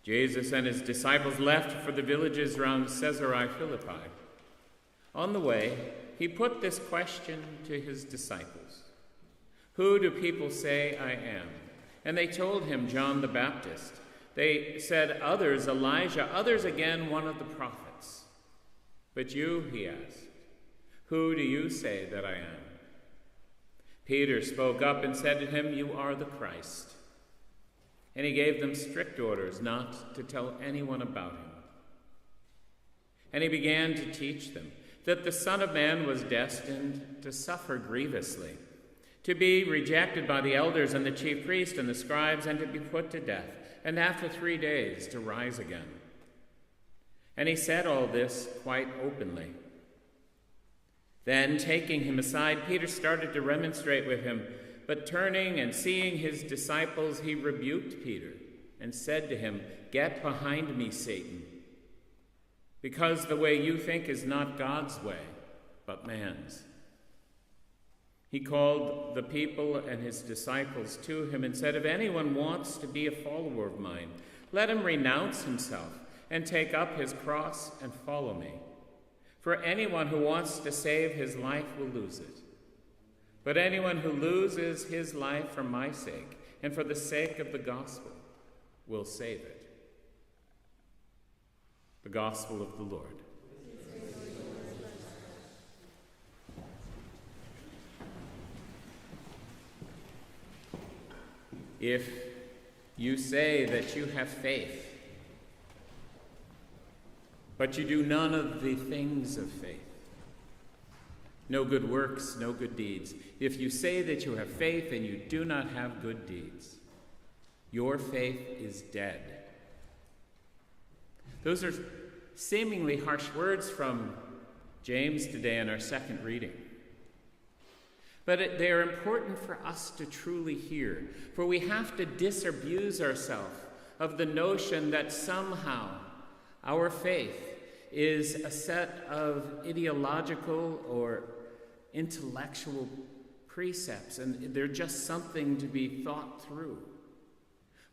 Jesus and his disciples left for the villages around Caesarea Philippi. On the way, he put this question to his disciples: "Who do people say I am?" And they told him, "John the Baptist." They said, "Others, Elijah, others again, one of the prophets." "But you," he asked, "who do you say that I am?" Peter spoke up and said to him, "You are the Christ." And he gave them strict orders not to tell anyone about him. And he began to teach them that the Son of Man was destined to suffer grievously, to be rejected by the elders and the chief priests and the scribes, and to be put to death, and after 3 days to rise again. And he said all this quite openly. Then, taking him aside, Peter started to remonstrate with him, but turning and seeing his disciples, he rebuked Peter and said to him, "Get behind me, Satan, because the way you think is not God's way, but man's." He called the people and his disciples to him and said, "If anyone wants to be a follower of mine, let him renounce himself and take up his cross and follow me. For anyone who wants to save his life will lose it. But anyone who loses his life for my sake and for the sake of the gospel will save it." The gospel of the Lord. If you say that you have faith, but you do none of the things of faith, no good works, no good deeds. If you say that you have faith and you do not have good deeds, your faith is dead. Those are seemingly harsh words from James today in our second reading. But they are important for us to truly hear, for we have to disabuse ourselves of the notion that somehow our faith is a set of ideological or intellectual precepts, and they're just something to be thought through.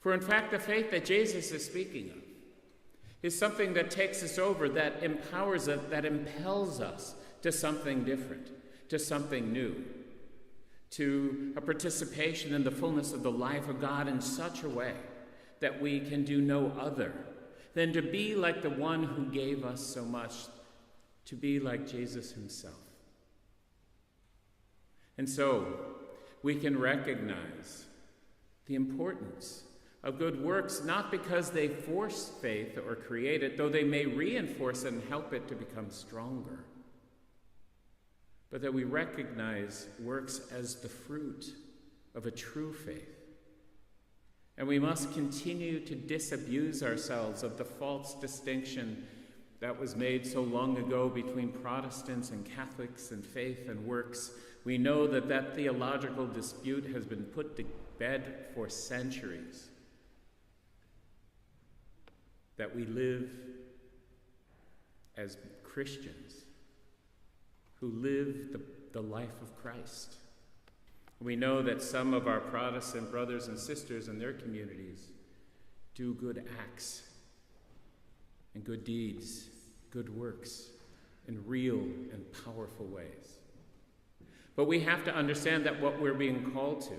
For in fact, the faith that Jesus is speaking of is something that takes us over, that empowers us, that impels us to something different, to something new, to a participation in the fullness of the life of God in such a way that we can do no other than to be like the one who gave us so much, to be like Jesus himself. And so we can recognize the importance of good works, not because they force faith or create it, though they may reinforce it and help it to become stronger, but that we recognize works as the fruit of a true faith. And we must continue to disabuse ourselves of the false distinction that was made so long ago between Protestants and Catholics and faith and works. We know that that theological dispute has been put to bed for centuries. That we live as Christians who live the life of Christ. We know that some of our Protestant brothers and sisters in their communities do good acts and good deeds, good works in real and powerful ways. But we have to understand that what we're being called to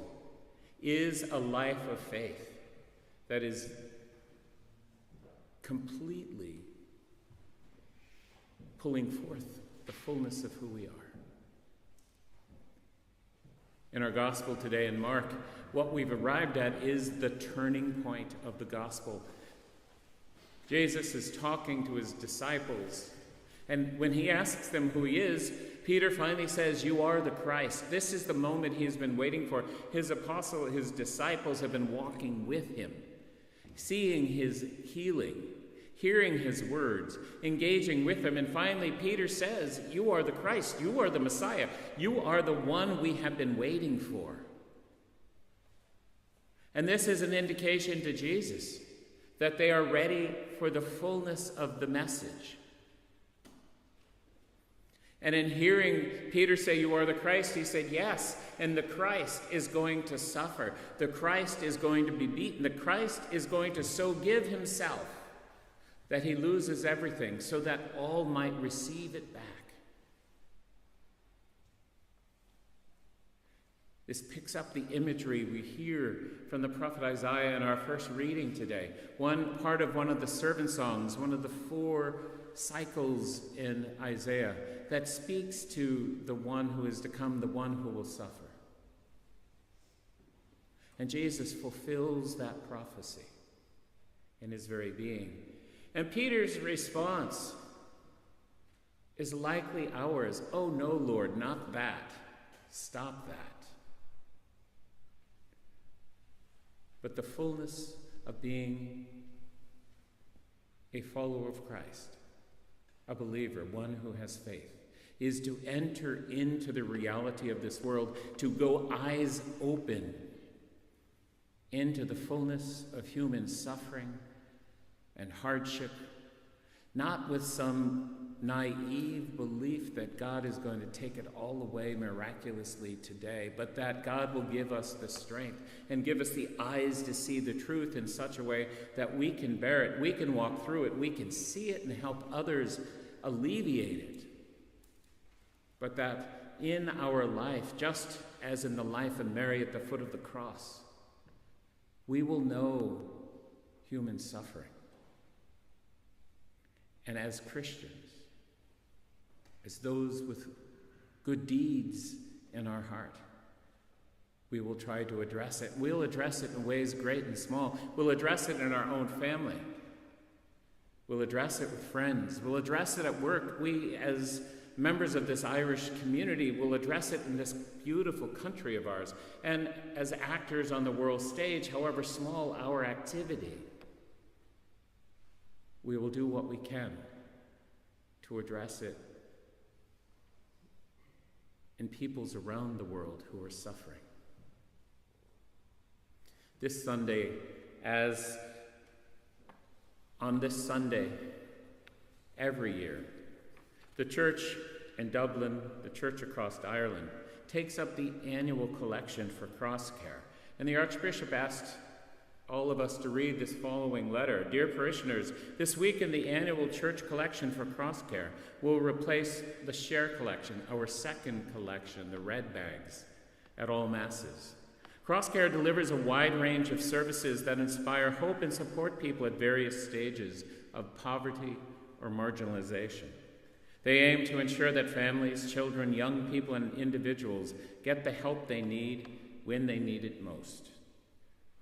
is a life of faith that is completely pulling forth the fullness of who we are. In our gospel today in Mark, what we've arrived at is the turning point of the gospel. Jesus is talking to his disciples, and when he asks them who he is, Peter finally says, "You are the Christ." This is the moment he has been waiting for. His disciples have been walking with him, seeing his healing, hearing his words, engaging with him. And finally, Peter says, "You are the Christ. You are the Messiah. You are the one we have been waiting for." And this is an indication to Jesus that they are ready for the fullness of the message. And in hearing Peter say, "You are the Christ," he said, "Yes, and the Christ is going to suffer. The Christ is going to be beaten. The Christ is going to so give himself that he loses everything so that all might receive it back." This picks up the imagery we hear from the prophet Isaiah in our first reading today. One part of one of the servant songs, one of the 4 cycles in Isaiah that speaks to the one who is to come, the one who will suffer. And Jesus fulfills that prophecy in his very being. And Peter's response is likely ours. "Oh no, Lord, not that. Stop that." But the fullness of being a follower of Christ, a believer, one who has faith, is to enter into the reality of this world, to go eyes open into the fullness of human suffering and hardship, not with some naive belief that God is going to take it all away miraculously today, but that God will give us the strength and give us the eyes to see the truth in such a way that we can bear it, we can walk through it, we can see it and help others alleviate it. But that in our life, just as in the life of Mary at the foot of the cross, we will know human suffering. And as Christians, as those with good deeds in our heart, we will try to address it. We'll address it in ways great and small. We'll address it in our own family. We'll address it with friends. We'll address it at work. We, as members of this Irish community, will address it in this beautiful country of ours. And as actors on the world stage, however small our activity, we will do what we can to address it in peoples around the world who are suffering. This Sunday, as on this Sunday every year, the church in Dublin, the church across Ireland, takes up the annual collection for cross care. And the Archbishop asked all of us to read this following letter. "Dear parishioners, this weekend the annual church collection for cross care will replace the share collection, our second collection, the red bags, at all masses. Cross care delivers a wide range of services that inspire hope and support people at various stages of poverty or marginalization. They aim to ensure that families, children, young people, and individuals get the help they need when they need it most.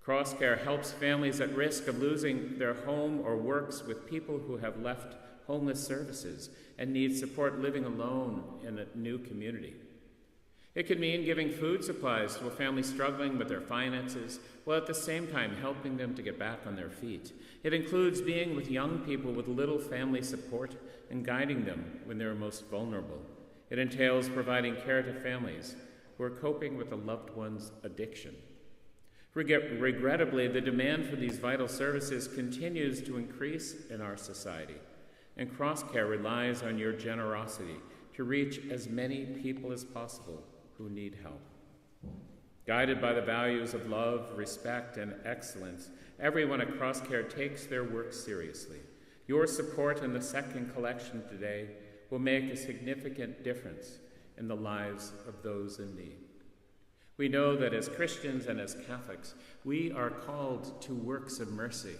Cross Care helps families at risk of losing their home or works with people who have left homeless services and need support living alone in a new community. It could mean giving food supplies to a family struggling with their finances, while at the same time helping them to get back on their feet. It includes being with young people with little family support and guiding them when they're most vulnerable. It entails providing care to families who are coping with a loved one's addiction. Regrettably, the demand for these vital services continues to increase in our society, and Cross Care relies on your generosity to reach as many people as possible who need help. Guided by the values of love, respect, and excellence, everyone at Cross Care takes their work seriously. Your support in the second collection today will make a significant difference in the lives of those in need. We know that as Christians and as Catholics, we are called to works of mercy,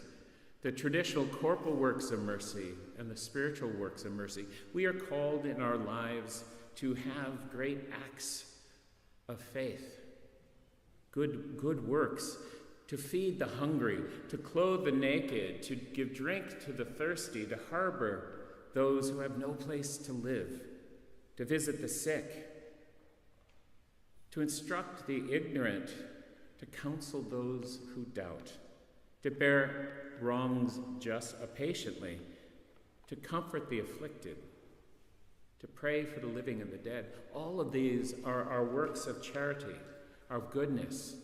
the traditional corporal works of mercy and the spiritual works of mercy. We are called in our lives to have great acts of faith, good works, to feed the hungry, to clothe the naked, to give drink to the thirsty, to harbor those who have no place to live, to visit the sick, to instruct the ignorant, to counsel those who doubt, to bear wrongs just patiently, to comfort the afflicted, to pray for the living and the dead. All of these are our works of charity, our goodness.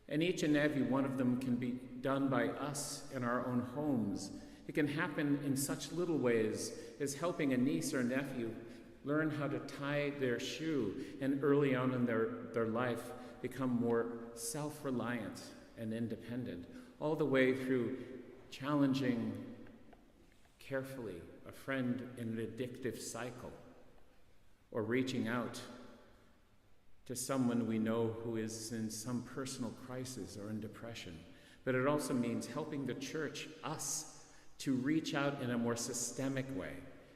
And each and every one of them can be done by us in our own homes. It can happen in such little ways as helping a niece or nephew learn how to tie their shoe, and early on in their life become more self-reliant and independent, all the way through challenging carefully a friend in an addictive cycle, or reaching out to someone we know who is in some personal crisis or in depression. But it also means helping the church, us, to reach out in a more systemic way.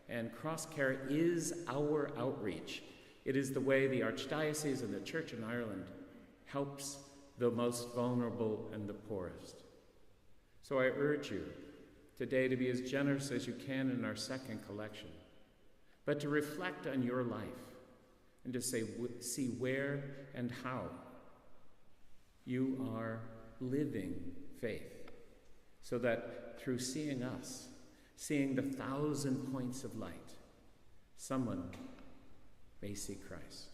And Cross Care is our outreach. It is the way the Archdiocese and the Church in Ireland helps the most vulnerable and the poorest. So I urge you today to be as generous as you can in our second collection, but to reflect on your life and to see where and how you are living faith, so that through seeing us, seeing the 1,000 points of light, someone may see Christ.